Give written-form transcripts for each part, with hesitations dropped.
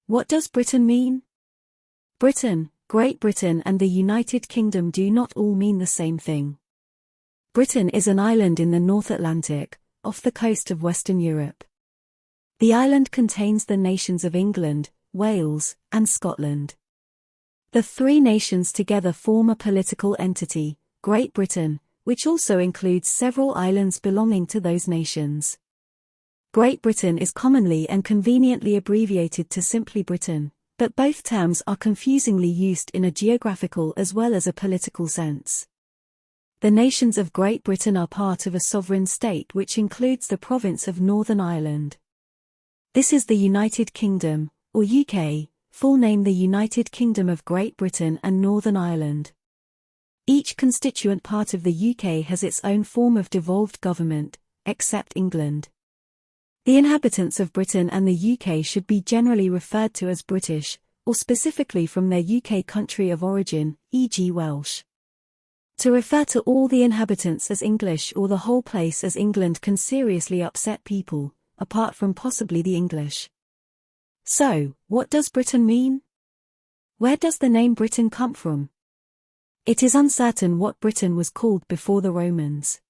What does Britain mean? Britain, Great Britain and the United Kingdom do not all mean the same thing. Britain is an island in the North Atlantic, off the coast of Western Europe. The island contains the nations of England, Wales, and Scotland. The three nations together form a political entity, Great Britain, which also includes several islands belonging to those nations. Great Britain is commonly and conveniently abbreviated to simply Britain, but both terms are confusingly used in a geographical as well as a political sense. The nations of Great Britain are part of a sovereign state which includes the province of Northern Ireland. This is the United Kingdom, or UK, full name the United Kingdom of Great Britain and Northern Ireland. Each constituent part of the UK has its own form of devolved government, except England. The inhabitants of Britain and the UK should be generally referred to as British, or specifically from their UK country of origin, e.g. Welsh. To refer to all the inhabitants as English or the whole place as England can seriously upset people, apart from possibly the English. So, what does Britain mean? Where does the name Britain come from? It is uncertain what Britain was called before the Romans.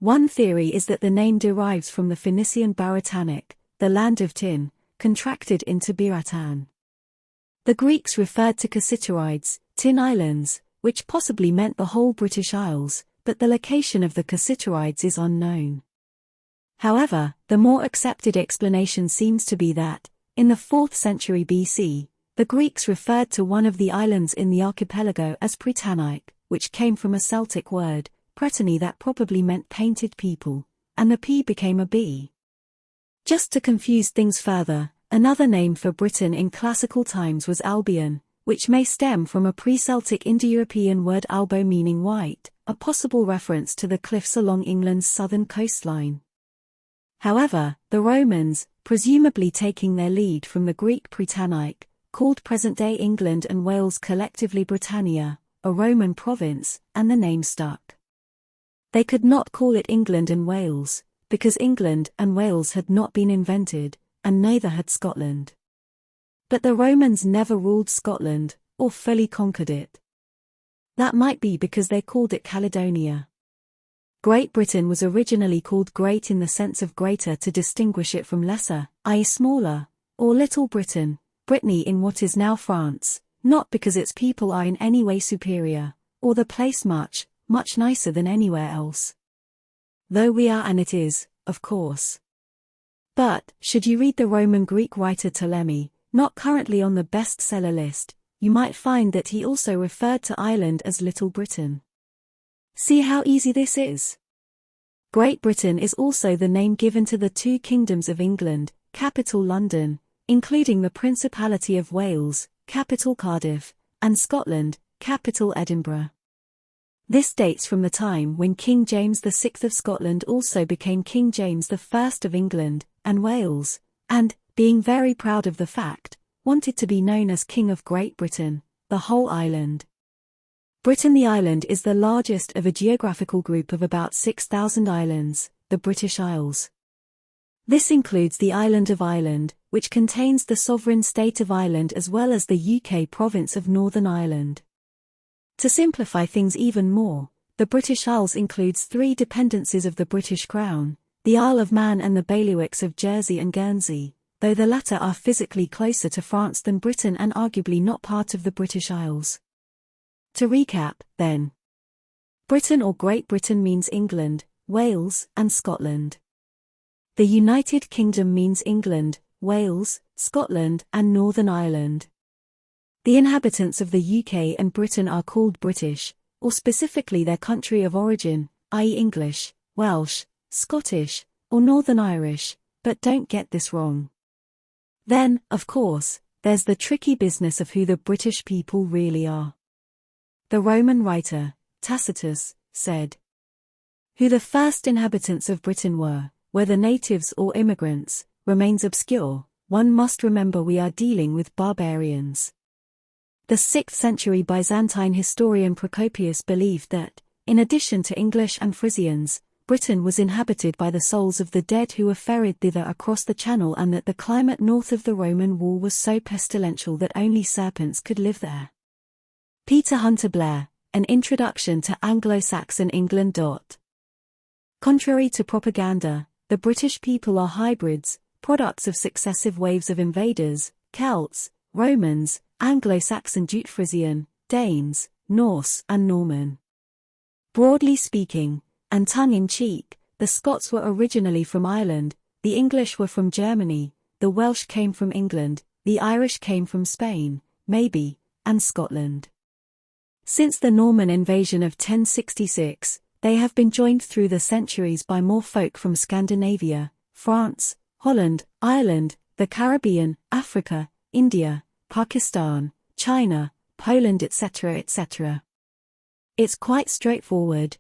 One theory is that the name derives from the Phoenician Baratanic, the land of tin, contracted into Biratan. The Greeks referred to Cassiterides, tin islands, which possibly meant the whole British Isles, but the location of the Cassiterides is unknown. However, the more accepted explanation seems to be that, in the 4th century BC, the Greeks referred to one of the islands in the archipelago as Prytaneic, which came from a Celtic word, Pretany, that probably meant painted people, and the P became a B. Just to confuse things further, another name for Britain in classical times was Albion, which may stem from a pre-Celtic Indo-European word albo meaning white, a possible reference to the cliffs along England's southern coastline. However, the Romans, presumably taking their lead from the Greek Prytaneic, called present-day England and Wales collectively Britannia, a Roman province, and the name stuck. They could not call it England and Wales, because England and Wales had not been invented, and neither had Scotland. But the Romans never ruled Scotland, or fully conquered it. That might be because they called it Caledonia. Great Britain was originally called Great in the sense of greater to distinguish it from lesser, i.e. smaller, or Little Britain, Brittany in what is now France, not because its people are in any way superior, or the place much nicer than anywhere else. Though we are, and it is, of course. But, should you read the Roman Greek writer Ptolemy, not currently on the bestseller list, you might find that he also referred to Ireland as Little Britain. See how easy this is? Great Britain is also the name given to the two kingdoms of England, capital London, including the Principality of Wales, capital Cardiff, and Scotland, capital Edinburgh. This dates from the time when King James VI of Scotland also became King James I of England and Wales, and, being very proud of the fact, wanted to be known as King of Great Britain, the whole island. Britain the island is the largest of a geographical group of about 6,000 islands, the British Isles. This includes the island of Ireland, which contains the sovereign state of Ireland as well as the UK province of Northern Ireland. To simplify things even more, the British Isles includes three dependencies of the British Crown, the Isle of Man and the bailiwicks of Jersey and Guernsey, though the latter are physically closer to France than Britain and arguably not part of the British Isles. To recap, then. Britain or Great Britain means England, Wales, and Scotland. The United Kingdom means England, Wales, Scotland, and Northern Ireland. The inhabitants of the UK and Britain are called British, or specifically their country of origin, i.e. English, Welsh, Scottish, or Northern Irish, but don't get this wrong. Then, of course, there's the tricky business of who the British people really are. The Roman writer, Tacitus, said, "Who the first inhabitants of Britain were, whether natives or immigrants, remains obscure. One must remember we are dealing with barbarians." The 6th century Byzantine historian Procopius believed that, in addition to English and Frisians, Britain was inhabited by the souls of the dead who were ferried thither across the Channel, and that the climate north of the Roman wall was so pestilential that only serpents could live there. Peter Hunter Blair, An Introduction to Anglo-Saxon England. Contrary to propaganda, the British people are hybrids, products of successive waves of invaders: Celts, Romans, Anglo-Saxon, Jute-Frisian, Danes, Norse, and Norman. Broadly speaking, and tongue-in-cheek, the Scots were originally from Ireland, the English were from Germany, the Welsh came from England, the Irish came from Spain, maybe, and Scotland. Since the Norman invasion of 1066, they have been joined through the centuries by more folk from Scandinavia, France, Holland, Ireland, the Caribbean, Africa, India, Pakistan, China, Poland, etc. etc. It's quite straightforward.